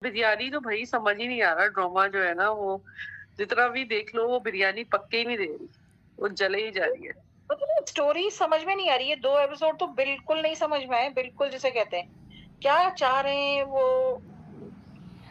बिरयानी तो भाई समझ ही नहीं आ रहा, ड्रामा जो है ना वो जितना भी देख लो वो बिरयानी पक्के ही नहीं दे रही, वो जले ही जा रही है। मतलब स्टोरी समझ में नहीं आ रही है। 2 एपिसोड तो बिल्कुल नहीं समझ में आए, बिल्कुल जिसे कहते हैं। क्या चाह रहे हैं वो?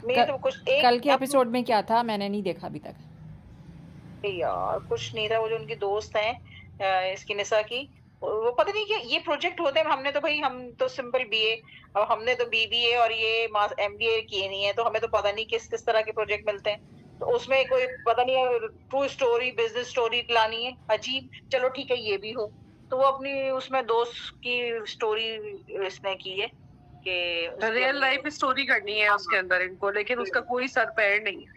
मेरे कल तो कुछ एक कल के अब एपिसोड में क्या था, मैंने नहीं देखा अभी तक। यार कुछ नहीं था। वो जो उनकी दोस्त है इसकी निशा की, वो पता नहीं क्या ये प्रोजेक्ट होते हैं। हमने तो भाई, हम तो सिंपल बीए, अब हमने तो बीबीए और ये एमबीए किए नहीं है, तो हमें तो पता नहीं किस किस तरह के प्रोजेक्ट मिलते हैं। तो उसमें कोई पता नहीं ट्रू स्टोरी, बिजनेस स्टोरी लानी है अजीब। चलो ठीक है, ये भी हो। तो वो अपनी उसमें दोस्त की स्टोरी इसने की है कि उसकी रियल अपनी। लाइफ स्टोरी करनी है हाँ, उसके अंदर इनको, लेकिन उसका कोई सर पैर नहीं है।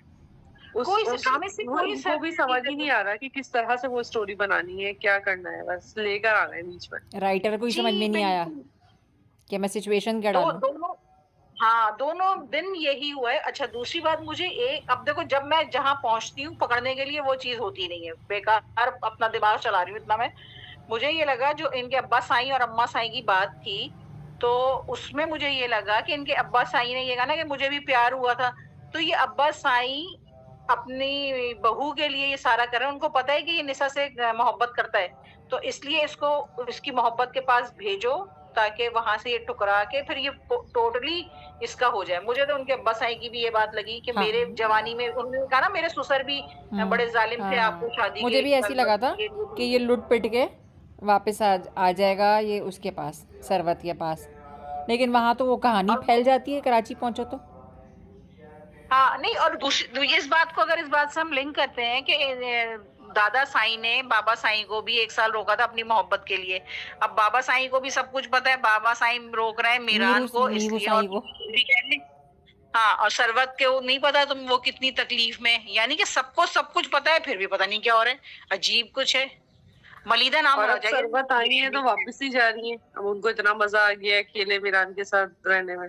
कोई उस ड्रामे से वो कोई इनको भी समझ ही सर नहीं आ रहा कि किस तरह से वो स्टोरी बनानी है, क्या करना है, बस लेकर आ गए बीच में। राइटर को ही जी समझ में नहीं आया बिल्कुल। कि मैं सिचुएशन क्या डालूं। दोनों, हाँ दोनों दिन यही हुआ है। अच्छा दूसरी बात, मुझे एक, अब देखो जब मैं जहां पहुंचती हूँ पकड़ने के लिए वो चीज होती नहीं है, बेकार अपना दिमाग चला रही हूँ इतना मैं। मुझे ये लगा जो इनके अब्बा साईं और अम्मा साईं की बात थी, तो उसमें मुझे ये लगा कि इनके अब्बा साईं ने ये कहा ना कि मुझे भी प्यार हुआ था। तो ये अब्बा साईं अपनी बहू के लिए ये सारा कर रहे हैं। उनको पता है कि ये निशा से मोहब्बत करता है, तो इसलिए इसको इसकी मोहब्बत के पास भेजो, ताकि वहां से ये टुकरा के फिर ये टोटली इसका हो जाए। मुझे तो उनके अब्बा साईं की भी ये बात लगी कि हाँ। मेरे जवानी में उन्होंने कहा ना मेरे ससुर भी बड़े जालिम थे, आपको हाँ, शादी मुझे के भी ऐसी लगा था कि ये लुट पिट के वापस आ जाएगा ये उसके पास, सरवत के पास। लेकिन वहाँ तो वो कहानी और फैल जाती है, कराची पहुंचो तो। हाँ नहीं, और इस बात को अगर इस बात से हम लिंक करते हैं कि दादा साईं ने बाबा साईं को भी 1 साल रोका था अपनी मोहब्बत के लिए। अब बाबा साईं को भी सब कुछ पता है, बाबा साईं रोक रहे हैं मीरान को मीरू इसलिए। और साई को। हाँ, और सरवत के वो नहीं पता तुम वो कितनी तकलीफ में, यानी कि सबको सब कुछ पता है फिर भी पता नहीं क्या हो रहा है। अजीब कुछ है। मलिदा नाम और होना अब चाहिए। सरबत आई है तो वापस ही जा रही है, अब उनको इतना मजा आ गया है अकेले मीरान के साथ रहने में,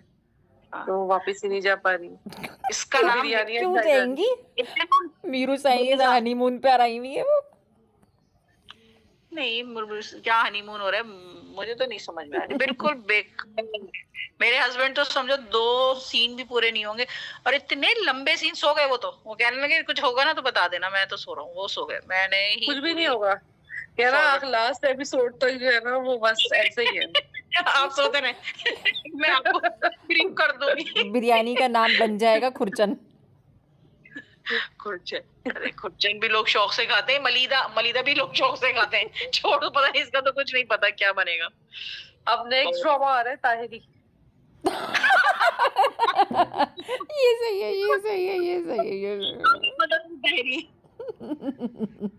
तो वो वापस ही नहीं जा पा रही। इसका तो नाम बिरयानियां क्यों खाई जा रही। जाएंगी? इसका नाम मीरू साई के साथ हनीमून पे आई हुई है वो। नहीं, क्या हनीमून हो रहा है मुझे तो नहीं समझ में आ रही, बिल्कुल मेरे हस्बैंड तो समझो 2 सीन भी पूरे नहीं होंगे, और इतने लंबे सीन। सो गए वो कहने लगे कुछ होगा ना तो बता देना, मैं तो सो रहा हूँ। वो सो गए, मैंने ही कुछ भी नहीं पूरी होगा, कह फॉरवर्ड। रहा लास्ट एपिसोड तक जो है ना वो बस ऐसे ही है। आप सोते रहे मैं आपको ब्रीफ कर दूंगी। बिरयानी का नाम बन जाएगा खुरचन। खुरचन, अरे खुरचन भी लोग शौक से खाते हैं, मलिदा मलिदा भी लोग शौक से खाते हैं। छोड़ो, पता नहीं, इसका तो कुछ नहीं पता क्या बनेगा। अब नेक्स्ट ड्रामा आ रहा है ताहिरी। ये सही है, ये सही है, ये सही है, ये सही है। मदद नहीं।